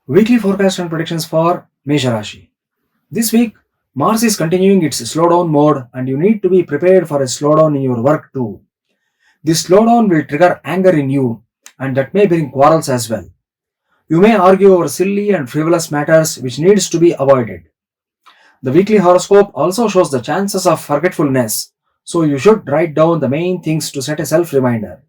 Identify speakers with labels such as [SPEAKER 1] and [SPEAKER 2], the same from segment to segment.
[SPEAKER 1] Weekly forecast and predictions for Mesha Rashi. This week, Mars is continuing its slowdown mode and you need to be prepared for a slowdown in your work too. This slowdown will trigger anger in you and that may bring quarrels as well. You may argue over silly and frivolous matters which needs to be avoided. The weekly horoscope also shows the chances of forgetfulness, so you should write down the main things to set a self-reminder.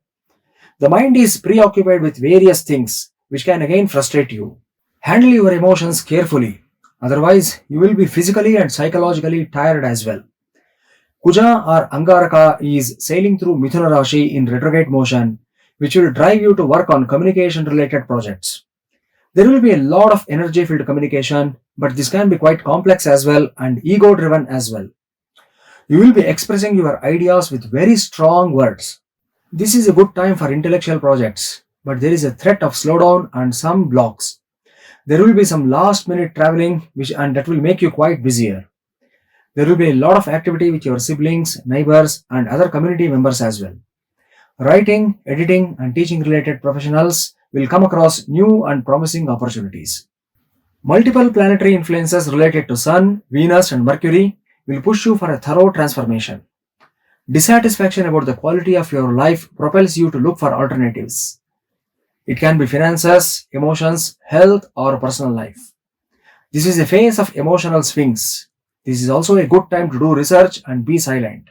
[SPEAKER 1] The mind is preoccupied with various things which can again frustrate you. Handle your emotions carefully, otherwise you will be physically and psychologically tired as well. Kuja or Angaraka is sailing through Mithuna Rashi in retrograde motion, which will drive you to work on communication related projects. There will be a lot of energy filled communication, but this can be quite complex as well and ego driven as well. You will be expressing your ideas with very strong words. This is a good time for intellectual projects, but there is a threat of slowdown and some blocks. There will be some last minute traveling and that will make you quite busier. There will be a lot of activity with your siblings, neighbors and other community members as well. Writing, editing and teaching related professionals will come across new and promising opportunities. Multiple planetary influences related to Sun, Venus and Mercury will push you for a thorough transformation. Dissatisfaction about the quality of your life propels you to look for alternatives. It can be finances, emotions, health or personal life. This is a phase of emotional swings. This is also a good time to do research and be silent.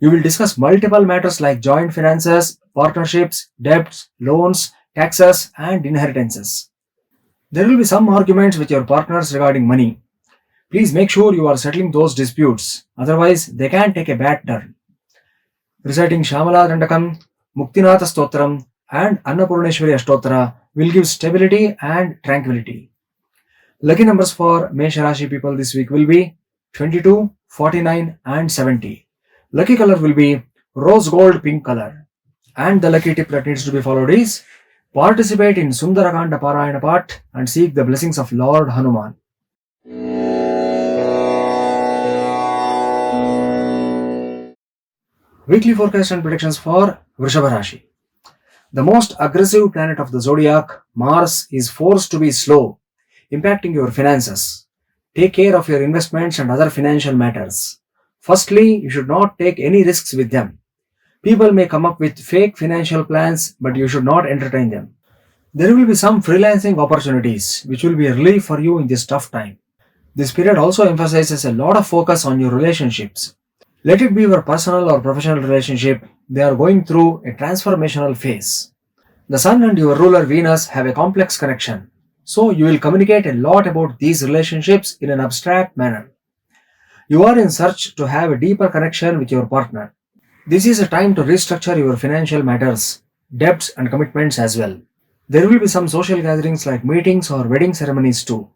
[SPEAKER 1] You will discuss multiple matters like joint finances, partnerships, debts, loans, taxes and inheritances. There will be some arguments with your partners regarding money. Please make sure you are settling those disputes, otherwise they can take a bad turn. Reciting Shamala Dandakam, Muktinatha Stotram and Annapurneshwari Ashtottara will give stability and tranquility. Lucky numbers for Mesha Rashi people this week will be 22, 49 and 70. Lucky color will be rose gold pink color. And the lucky tip that needs to be followed is participate in Sundarakanda Parayana Path and seek the blessings of Lord Hanuman. Weekly forecast and predictions for Vrishabha Rashi. The most aggressive planet of the zodiac, Mars, is forced to be slow, impacting your finances. Take care of your investments and other financial matters. Firstly, you should not take any risks with them. People may come up with fake financial plans, but you should not entertain them. There will be some freelancing opportunities, which will be a relief for you in this tough time. This period also emphasizes a lot of focus on your relationships. Let it be your personal or professional relationship, they are going through a transformational phase. The Sun and your ruler Venus have a complex connection, so you will communicate a lot about these relationships in an abstract manner. You are in search to have a deeper connection with your partner. This is a time to restructure your financial matters, debts and commitments as well. There will be some social gatherings like meetings or wedding ceremonies too.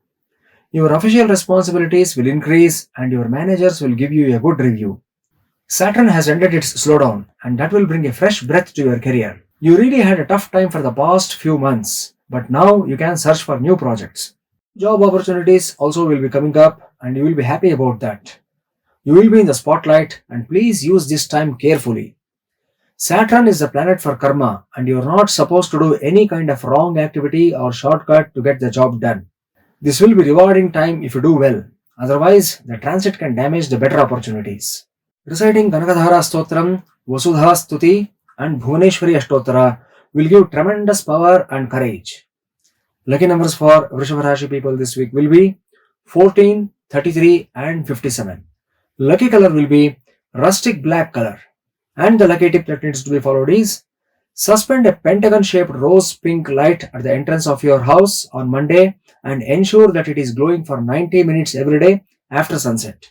[SPEAKER 1] Your official responsibilities will increase and your managers will give you a good review. Saturn has ended its slowdown and that will bring a fresh breath to your career. You really had a tough time for the past few months, but now you can search for new projects. Job opportunities also will be coming up and you will be happy about that. You will be in the spotlight and please use this time carefully. Saturn is the planet for karma and you are not supposed to do any kind of wrong activity or shortcut to get the job done. This will be rewarding time if you do well, otherwise the transit can damage the better opportunities. Reciting Kanakadhara Stotram, Vasudha Stuti and Bhuvaneshwari Ashtottara will give tremendous power and courage. Lucky numbers for Vrishabha Rashi people this week will be 14, 33 and 57. Lucky color will be rustic black color. And the lucky tip that needs to be followed is suspend a pentagon shaped rose pink light at the entrance of your house on Monday and ensure that it is glowing for 90 minutes every day after sunset.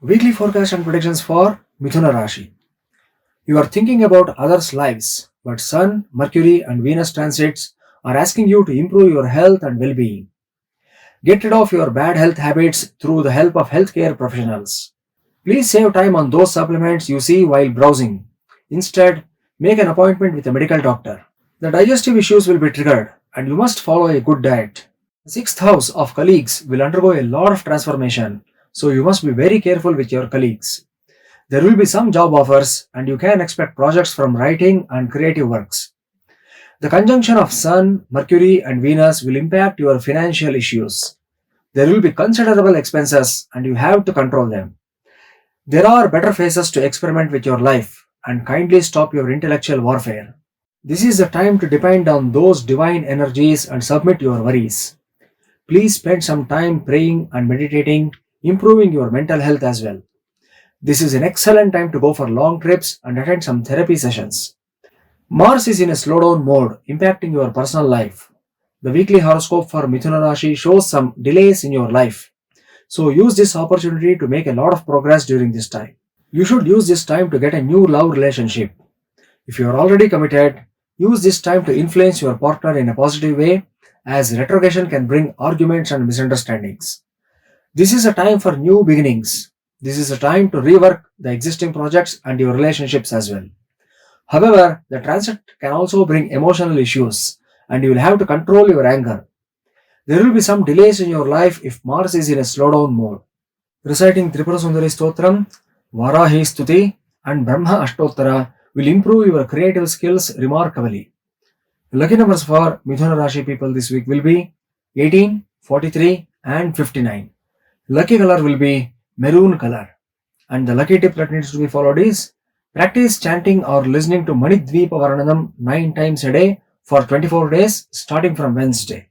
[SPEAKER 1] Weekly forecast and predictions for Mithuna Rashi. You are thinking about others' lives, but Sun, Mercury and Venus transits are asking you to improve your health and well-being. Get rid of your bad health habits through the help of healthcare professionals. Please save time on those supplements you see while browsing. Instead, make an appointment with a medical doctor. The digestive issues will be triggered and you must follow a good diet. The sixth house of colleagues will undergo a lot of transformation, so you must be very careful with your colleagues. There will be some job offers and you can expect projects from writing and creative works. The conjunction of Sun, Mercury and Venus will impact your financial issues. There will be considerable expenses and you have to control them. There are better phases to experiment with your life and kindly stop your intellectual warfare. This is the time to depend on those divine energies and submit your worries. Please spend some time praying and meditating, improving your mental health as well. This is an excellent time to go for long trips and attend some therapy sessions. Mars is in a slowdown mode, impacting your personal life. The weekly horoscope for MITHUNA Rashi shows some delays in your life. So use this opportunity to make a lot of progress during this time. You should use this time to get a new love relationship. If you are already committed, use this time to influence your partner in a positive way, as retrogression can bring arguments and misunderstandings. This is a time for new beginnings. This is a time to rework the existing projects and your relationships as well. However, the transit can also bring emotional issues and you will have to control your anger. There will be some delays in your life if Mars is in a slowdown mode. Reciting Tripura Sundari Stotram, Varahi Stuti and Brahma Ashtottara will improve your creative skills remarkably. Lucky numbers for Mithuna Rashi people this week will be 18, 43 and 59. Lucky color will be maroon color. And the lucky tip that needs to be followed is practice chanting or listening to Manidvipa Varananam 9 times a day for 24 days starting from Wednesday.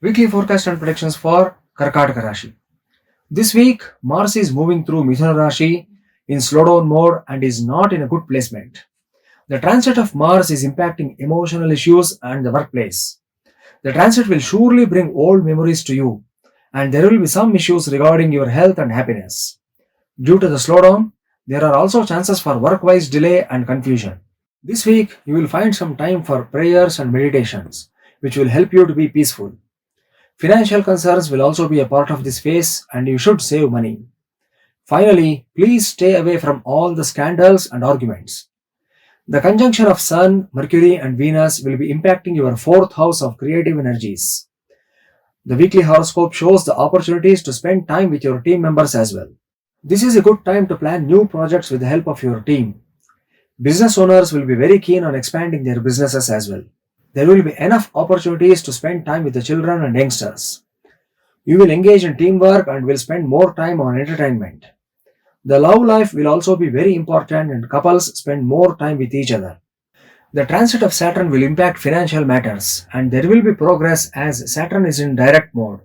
[SPEAKER 1] Weekly forecast and predictions for Karkataka Rashi. This week, Mars is moving through Mithuna Rashi in slowdown mode and is not in a good placement. The transit of Mars is impacting emotional issues and the workplace. The transit will surely bring old memories to you, and there will be some issues regarding your health and happiness. Due to the slowdown, there are also chances for work-wise delay and confusion. This week, you will find some time for prayers and meditations, which will help you to be peaceful. Financial concerns will also be a part of this phase and you should save money. Finally, please stay away from all the scandals and arguments. The conjunction of Sun, Mercury and Venus will be impacting your 4th house of creative energies. The weekly horoscope shows the opportunities to spend time with your team members as well. This is a good time to plan new projects with the help of your team. Business owners will be very keen on expanding their businesses as well. There will be enough opportunities to spend time with the children and youngsters. You will engage in teamwork and will spend more time on entertainment. The love life will also be very important and couples spend more time with each other. The transit of Saturn will impact financial matters and there will be progress as Saturn is in direct mode.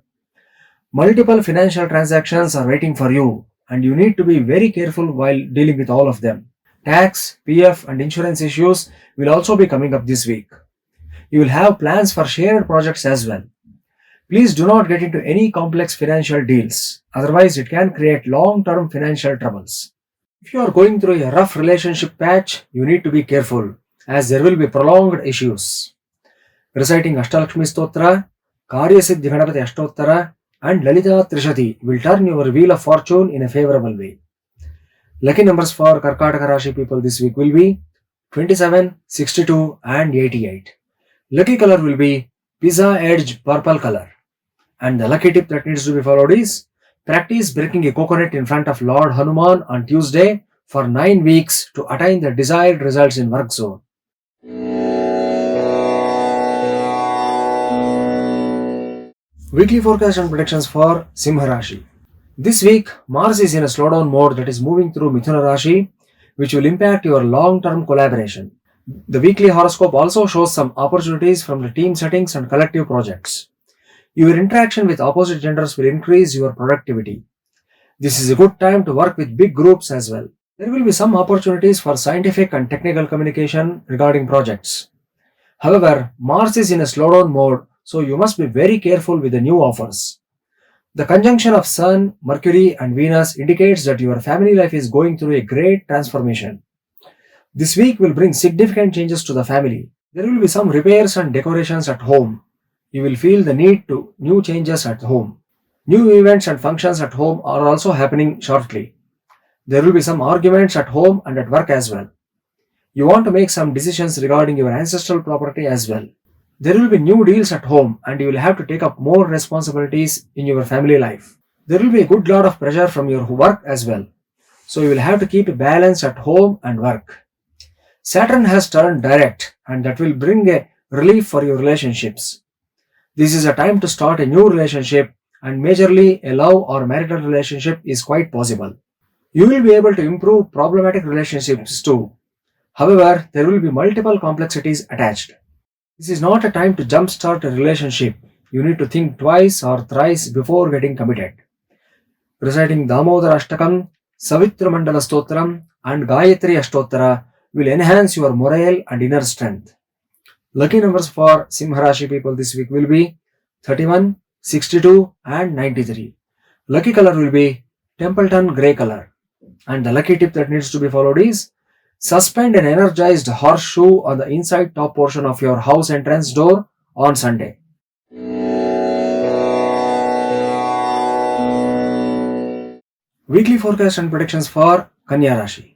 [SPEAKER 1] Multiple financial transactions are waiting for you and you need to be very careful while dealing with all of them. Tax, PF and insurance issues will also be coming up this week. You will have plans for shared projects as well. Please do not get into any complex financial deals, otherwise it can create long-term financial troubles. If you are going through a rough relationship patch, you need to be careful as there will be prolonged issues. Reciting Ashtalakshmi Stotra, Karyasiddhi Ganapati Ashtottara and Lalita Trishati will turn your wheel of fortune in a favorable way. Lucky numbers for Karkataka Rashi people this week will be 27, 62 and 88. Lucky color will be pizza edge purple color. And the lucky tip that needs to be followed is practice breaking a coconut in front of Lord Hanuman on Tuesday for 9 weeks to attain the desired results in work zone. Weekly forecast and predictions for Simha Rashi. This week, Mars is in a slowdown mode that is moving through Mithuna Rashi, which will impact your long-term collaboration. The weekly horoscope also shows some opportunities from the team settings and collective projects. Your interaction with opposite genders will increase your productivity. This is a good time to work with big groups as well. There will be some opportunities for scientific and technical communication regarding projects. However, Mars is in a slowdown mode, so you must be very careful with the new offers. The conjunction of Sun, Mercury and Venus indicates that your family life is going through a great transformation. This week will bring significant changes to the family. There will be some repairs and decorations at home. You will feel the need to new changes at home. New events and functions at home are also happening shortly. There will be some arguments at home and at work as well. You want to make some decisions regarding your ancestral property as well. There will be new deals at home and you will have to take up more responsibilities in your family life. There will be a good lot of pressure from your work as well. So you will have to keep a balance at home and work. Saturn has turned direct and that will bring a relief for your relationships. This is a time to start a new relationship and majorly a love or marital relationship is quite possible. You will be able to improve problematic relationships too. However, there will be multiple complexities attached. This is not a time to jumpstart a relationship. You need to think twice or thrice before getting committed. Reciting Damodara Ashtakam, Savitra Mandala Stotram, and Gayatri Ashtottara will enhance your morale and inner strength. Lucky numbers for Simha Rashi people this week will be 31, 62, and 93. Lucky color will be Templeton grey color. And the lucky tip that needs to be followed is suspend an energized horseshoe on the inside top portion of your house entrance door on Sunday. Weekly forecast and predictions for Kanya Rashi.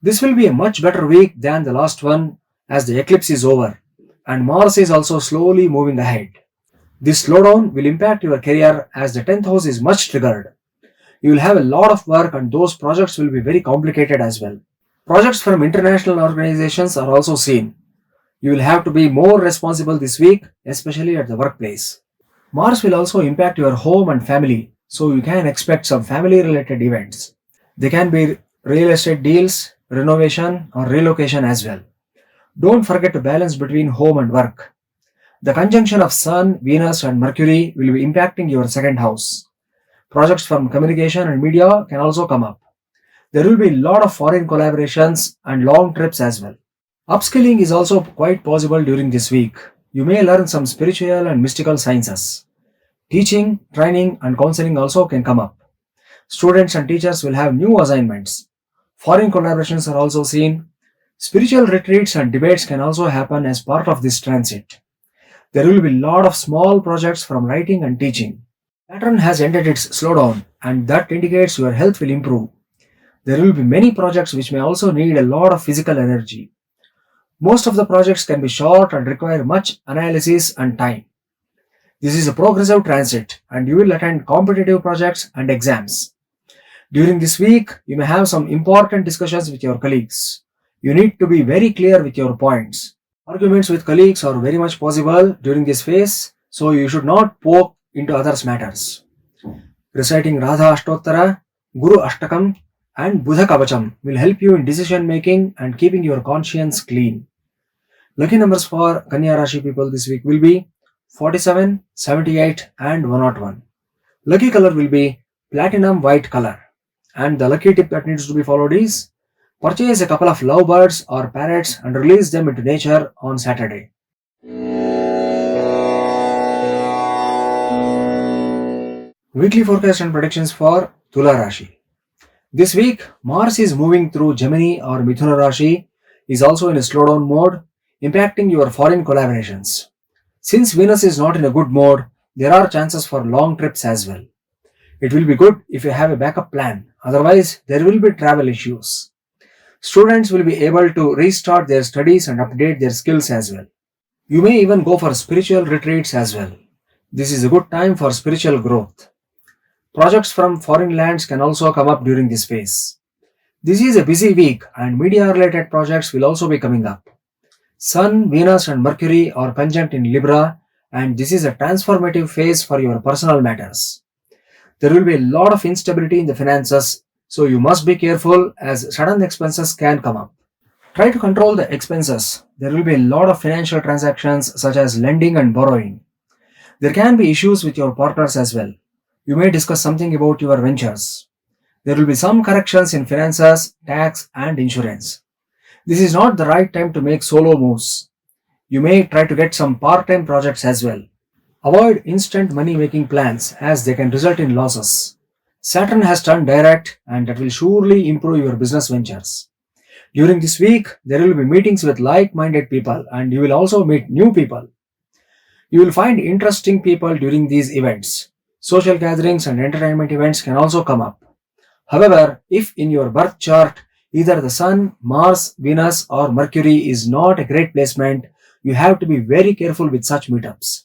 [SPEAKER 1] This will be a much better week than the last one as the eclipse is over and Mars is also slowly moving ahead. This slowdown will impact your career as the 10th house is much triggered. You will have a lot of work and those projects will be very complicated as well. Projects from international organizations are also seen. You will have to be more responsible this week, especially at the workplace. Mars will also impact your home and family, so you can expect some family related events. They can be real estate deals, renovation or relocation as well. Don't forget to balance between home and work. The conjunction of Sun, Venus and Mercury will be impacting your second house. Projects from communication and media can also come up. There will be a lot of foreign collaborations and long trips as well. Upskilling is also quite possible during this week. You may learn some spiritual and mystical sciences. Teaching, training and counseling also can come up. Students and teachers will have new assignments. Foreign collaborations are also seen. Spiritual retreats and debates can also happen as part of this transit. There will be a lot of small projects from writing and teaching. Saturn has ended its slowdown and that indicates your health will improve. There will be many projects which may also need a lot of physical energy. Most of the projects can be short and require much analysis and time. This is a progressive transit and you will attend competitive projects and exams. During this week, you may have some important discussions with your colleagues. You need to be very clear with your points. Arguments with colleagues are very much possible during this phase, so you should not poke into others' matters. Reciting Radha Ashtottara, Guru Ashtakam and Buddha Kavacham will help you in decision making and keeping your conscience clean. Lucky numbers for Kanya Rashi people this week will be 47, 78 and 101. Lucky color will be platinum white color. And the lucky tip that needs to be followed is purchase a couple of lovebirds or parrots and release them into nature on Saturday. Weekly forecast and predictions for Tula Rashi. This week, Mars is moving through Gemini or Mithuna Rashi, is also in a slowdown mode, impacting your foreign collaborations. Since Venus is not in a good mode, there are chances for long trips as well. It will be good if you have a backup plan, otherwise there will be travel issues. Students will be able to restart their studies and update their skills as well. You may even go for spiritual retreats as well. This is a good time for spiritual growth. Projects from foreign lands can also come up during this phase. This is a busy week and media related projects will also be coming up. Sun, Venus and Mercury are conjunct in Libra and this is a transformative phase for your personal matters. There will be a lot of instability in the finances, so you must be careful as sudden expenses can come up. Try to control the expenses. There will be a lot of financial transactions such as lending and borrowing. There can be issues with your partners as well. You may discuss something about your ventures. There will be some corrections in finances, tax and insurance. This is not the right time to make solo moves. You may try to get some part-time projects as well. Avoid instant money-making plans as they can result in losses. Saturn has turned direct and that will surely improve your business ventures. During this week, there will be meetings with like-minded people and you will also meet new people. You will find interesting people during these events. Social gatherings and entertainment events can also come up. However, if in your birth chart either the Sun, Mars, Venus or Mercury is not a great placement, you have to be very careful with such meetups.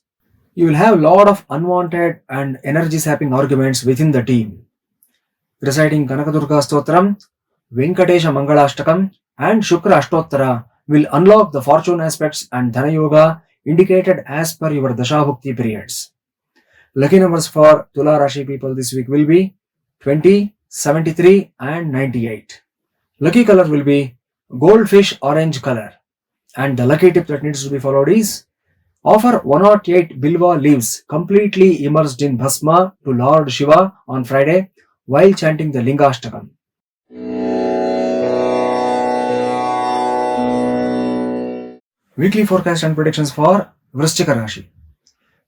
[SPEAKER 1] You will have a lot of unwanted and energy sapping arguments within the team. Reciting Kanakadurga Stotram, Venkatesha Mangalashtakam, and Shukra Ashtottara will unlock the fortune aspects and Dhana Yoga indicated as per your Dashabhukti periods. Lucky numbers for Tula Rashi people this week will be 20, 73 and 98. Lucky color will be goldfish orange color. And the lucky tip that needs to be followed is offer 108 bilva leaves completely immersed in bhasma to Lord Shiva on Friday while chanting the Lingashtakam. Weekly forecast and predictions for Vrishchika Rashi.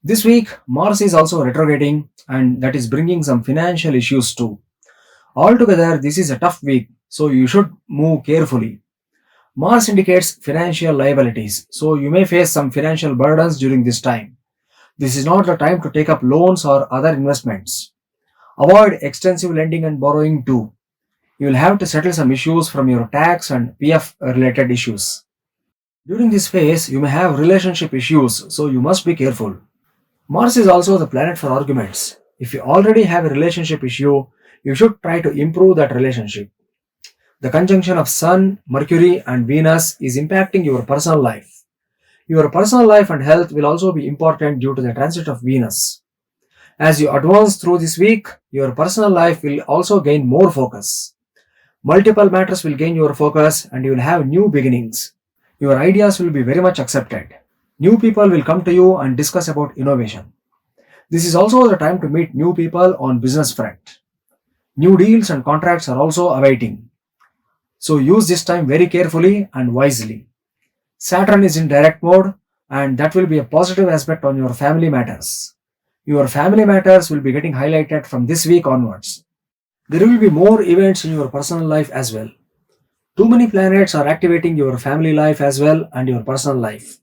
[SPEAKER 1] This week, Mars is also retrograding and that is bringing some financial issues too. Altogether, this is a tough week, so you should move carefully. Mars indicates financial liabilities, so you may face some financial burdens during this time. This is not the time to take up loans or other investments. Avoid extensive lending and borrowing too. You will have to settle some issues from your tax and PF related issues. During this phase, you may have relationship issues, so you must be careful. Mars is also the planet for arguments. If you already have a relationship issue, you should try to improve that relationship. The conjunction of Sun, Mercury and Venus is impacting your personal life. Your personal life and health will also be important due to the transit of Venus. As you advance through this week, your personal life will also gain more focus. Multiple matters will gain your focus and you will have new beginnings. Your ideas will be very much accepted. New people will come to you and discuss about innovation. This is also the time to meet new people on business front. New deals and contracts are also awaiting. So use this time very carefully and wisely. Saturn is in direct mode and that will be a positive aspect on your family matters. Your family matters will be getting highlighted from this week onwards. There will be more events in your personal life as well. Too many planets are activating your family life as well and your personal life.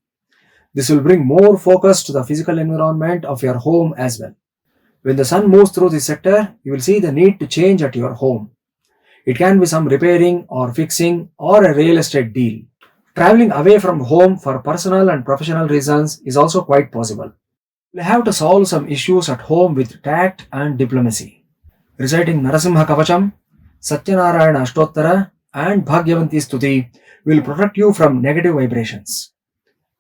[SPEAKER 1] This will bring more focus to the physical environment of your home as well. When the sun moves through this sector, you will see the need to change at your home. It can be some repairing or fixing or a real estate deal. Traveling away from home for personal and professional reasons is also quite possible. You will have to solve some issues at home with tact and diplomacy. Reciting Narasimha Kavacham, Satyanarayana Ashtottara and Bhagyavanti Stuti will protect you from negative vibrations.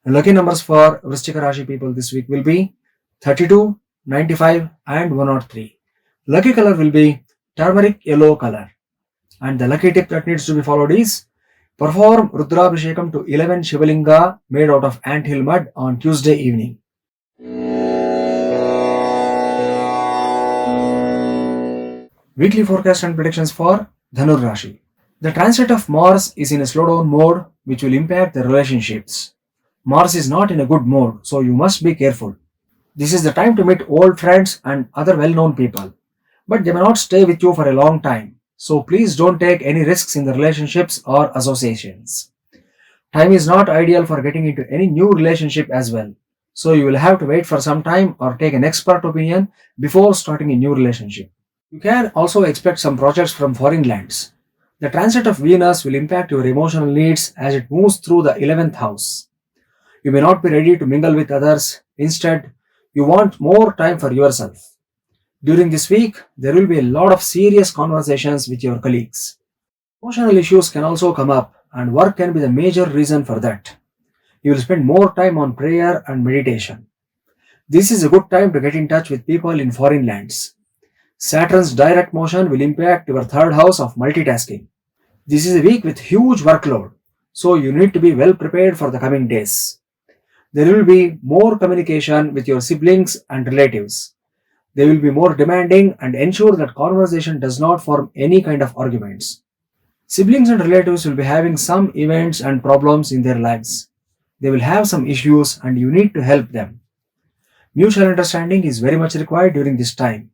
[SPEAKER 1] The lucky numbers for Vrishchika Rashi people this week will be 32, 95 and 103. Lucky color will be turmeric yellow color. And the lucky tip that needs to be followed is perform Rudrabhishekam to 11 Shivalinga made out of anthill mud on Tuesday evening. Weekly forecast and predictions for Dhanur Rashi. The transit of Mars is in a slowdown mode which will impact the relationships. Mars is not in a good mode, so you must be careful. This is the time to meet old friends and other well-known people, but they may not stay with you for a long time. So please don't take any risks in the relationships or associations. Time is not ideal for getting into any new relationship as well. So you will have to wait for some time or take an expert opinion before starting a new relationship. You can also expect some projects from foreign lands. The transit of Venus will impact your emotional needs as it moves through the 11th house. You may not be ready to mingle with others. Instead, you want more time for yourself. During this week, there will be a lot of serious conversations with your colleagues. Emotional issues can also come up and work can be the major reason for that. You will spend more time on prayer and meditation. This is a good time to get in touch with people in foreign lands. Saturn's direct motion will impact your third house of multitasking. This is a week with huge workload, so you need to be well prepared for the coming days. There will be more communication with your siblings and relatives. They will be more demanding and ensure that conversation does not form any kind of arguments. Siblings and relatives will be having some events and problems in their lives. They will have some issues and you need to help them. Mutual understanding is very much required during this time.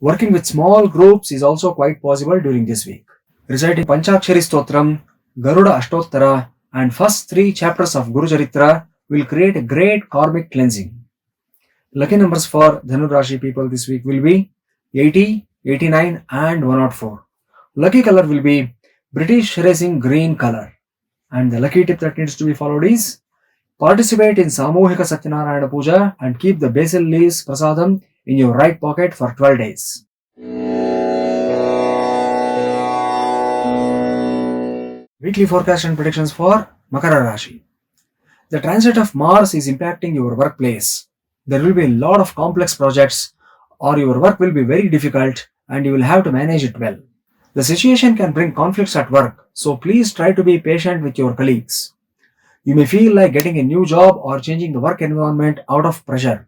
[SPEAKER 1] Working with small groups is also quite possible during this week. Reciting Panchakshari Stotram, Garuda Ashtottara and first 3 chapters of Guru Charitra will create a great karmic cleansing. Lucky numbers for Dhanur Rashi people this week will be 80, 89 and 104. Lucky color will be British Racing green color. And the lucky tip that needs to be followed is Participate in Samuhika Satyanarayana Puja and keep the basil leaves prasadam in your right pocket for 12 days. Weekly forecast and predictions for Makara Rashi. The transit of Mars is impacting your workplace. There will be a lot of complex projects, or your work will be very difficult and you will have to manage it well. The situation can bring conflicts at work, so please try to be patient with your colleagues. You may feel like getting a new job or changing the work environment out of pressure.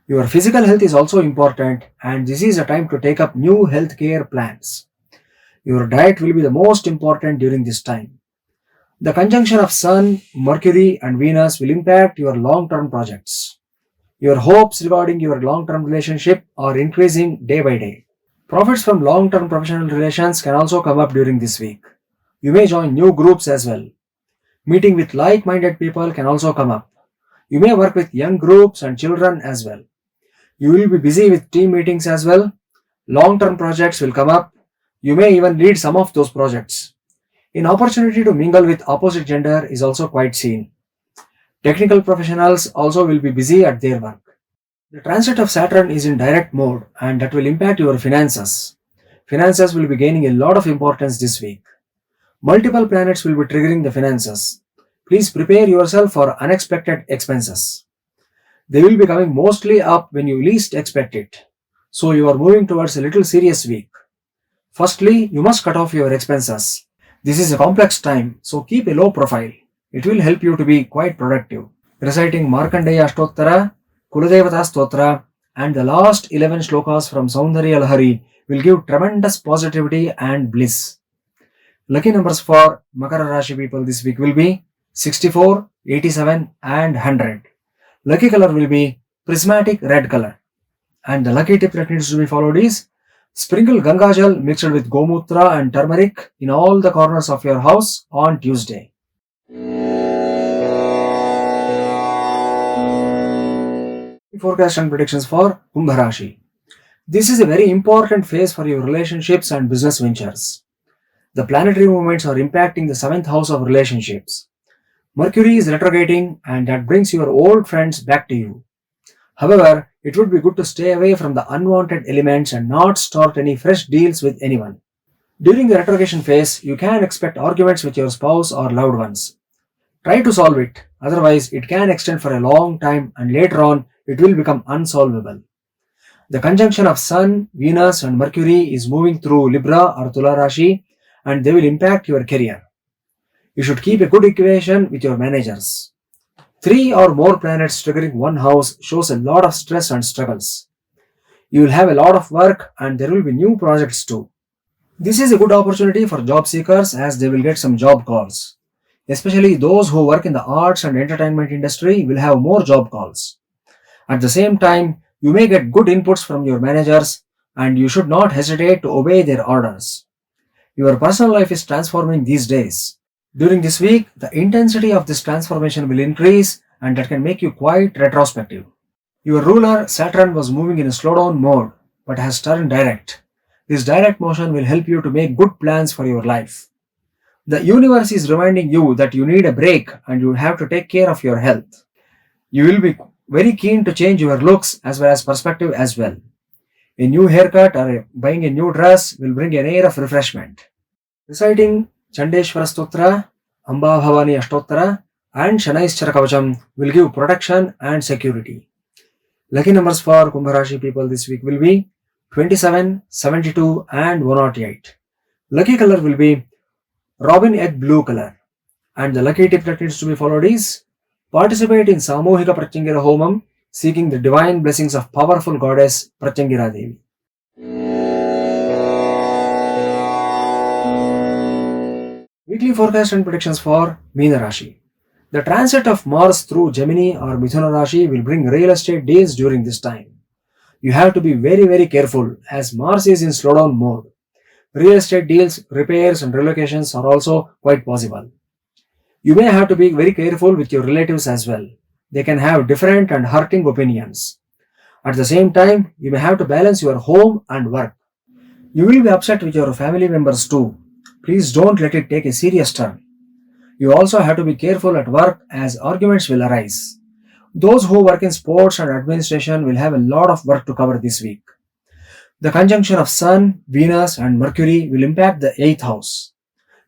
[SPEAKER 1] Your physical health is also important, and this is a time to take up new healthcare plans. Your diet will be the most important during this time. The conjunction of Sun, Mercury, and Venus will impact your long-term projects. Your hopes regarding your long-term relationship are increasing day by day. Profits from long-term professional relations can also come up during this week. You may join new groups as well. Meeting with like-minded people can also come up. You may work with young groups and children as well. You will be busy with team meetings as well. Long-term projects will come up. You may even lead some of those projects. An opportunity to mingle with opposite gender is also quite seen. Technical professionals also will be busy at their work. The transit of Saturn is in direct mode, and that will impact your finances. Finances will be gaining a lot of importance this week. Multiple planets will be triggering the finances. Please prepare yourself for unexpected expenses. They will be coming mostly up when you least expect it. So you are moving towards a little serious week. Firstly, you must cut off your expenses. This is a complex time, so keep a low profile. It will help you to be quite productive. Reciting Markandeya Ashtottara, Kuladevata Stotra, and the last 11 shlokas from Saundarya Lahari will give tremendous positivity and bliss. Lucky numbers for Makara Rashi people this week will be 64, 87 and 100. Lucky color will be prismatic red color. And the lucky tip that needs to be followed is sprinkle Ganga Jal mixed with Gomutra and turmeric in all the corners of your house on Tuesday. Forecast and predictions for Kumbha Rashi. This is a very important phase for your relationships and business ventures. The planetary movements are impacting the 7th house of relationships. Mercury is retrograding, and that brings your old friends back to you. However, it would be good to stay away from the unwanted elements and not start any fresh deals with anyone. During the retrogression phase, you can expect arguments with your spouse or loved ones. Try to solve it, otherwise it can extend for a long time and later on it will become unsolvable. The conjunction of Sun, Venus and Mercury is moving through Libra or Tula Rashi, and they will impact your career. You should keep a good equation with your managers. 3 or more planets triggering one house shows a lot of stress and struggles. You will have a lot of work and there will be new projects too. This is a good opportunity for job seekers as they will get some job calls. Especially those who work in the arts and entertainment industry will have more job calls. At the same time, you may get good inputs from your managers and you should not hesitate to obey their orders. Your personal life is transforming these days. During this week, the intensity of this transformation will increase and that can make you quite retrospective. Your ruler, Saturn, was moving in a slowdown mode but has turned direct. This direct motion will help you to make good plans for your life. The universe is reminding you that you need a break and you have to take care of your health. You will be very keen to change your looks as well as perspective as well. A new haircut or buying a new dress will bring an air of refreshment. Reciting Chandeshwara Stotra, Amba Bhavani Ashtottara and Shanaishchara Kavacham will give protection and security. Lucky numbers for Kumbha Rashi people this week will be 27, 72 and 108. Lucky color will be robin egg blue color. And the lucky tip that needs to be followed is participate in Samuhika Pratyangara Homam seeking the divine blessings of powerful goddess Pratyangira Devi. Weekly forecast and predictions for Meena Rashi. The transit of Mars through Gemini or Mithuna Rashi will bring real estate deals during this time. You have to be very careful as Mars is in slowdown mode. Real estate deals, repairs and relocations are also quite possible. You may have to be very careful with your relatives as well. They can have different and hurting opinions. At the same time, you may have to balance your home and work. You will be upset with your family members too. Please don't let it take a serious turn. You also have to be careful at work as arguments will arise. Those who work in sports and administration will have a lot of work to cover this week. The conjunction of Sun, Venus, and Mercury will impact the 8th house.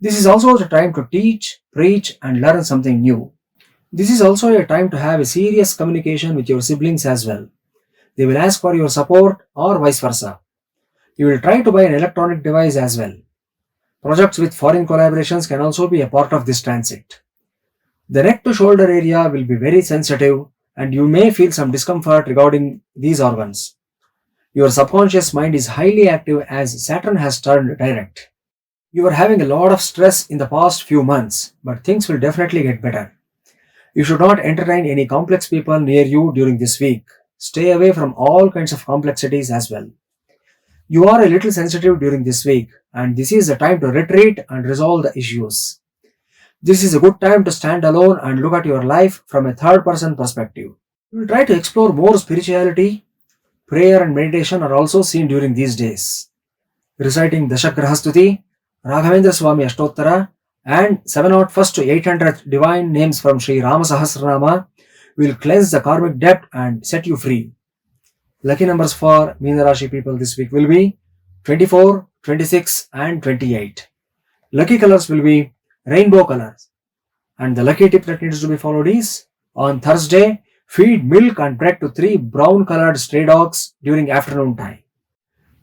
[SPEAKER 1] This is also the time to teach, preach, and learn something new. This is also a time to have a serious communication with your siblings as well. They will ask for your support or vice versa. You will try to buy an electronic device as well. Projects with foreign collaborations can also be a part of this transit. The neck to shoulder area will be very sensitive and you may feel some discomfort regarding these organs. Your subconscious mind is highly active as Saturn has turned direct. You are having a lot of stress in the past few months, but things will definitely get better. You should not entertain any complex people near you during this week. Stay away from all kinds of complexities as well. You are a little sensitive during this week, and this is the time to retreat and resolve the issues. This is a good time to stand alone and look at your life from a third person perspective. You will try to explore more spirituality. Prayer and meditation are also seen during these days. Reciting Dashagrahastuti, Raghavendra Swami Ashtottara, and 701st to 800th divine names from Sri Rama Sahasranama will cleanse the karmic debt and set you free. Lucky numbers for Meena Rashi people this week will be 24, 26 and 28. Lucky colors will be rainbow colors. And the lucky tip that needs to be followed is, on Thursday, feed milk and bread to 3 brown colored stray dogs during afternoon time.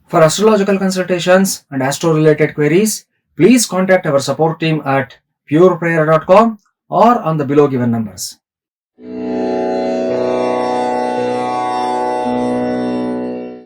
[SPEAKER 1] For astrological consultations and astro related queries, please contact our support team at pureprayer.com or on the below given numbers.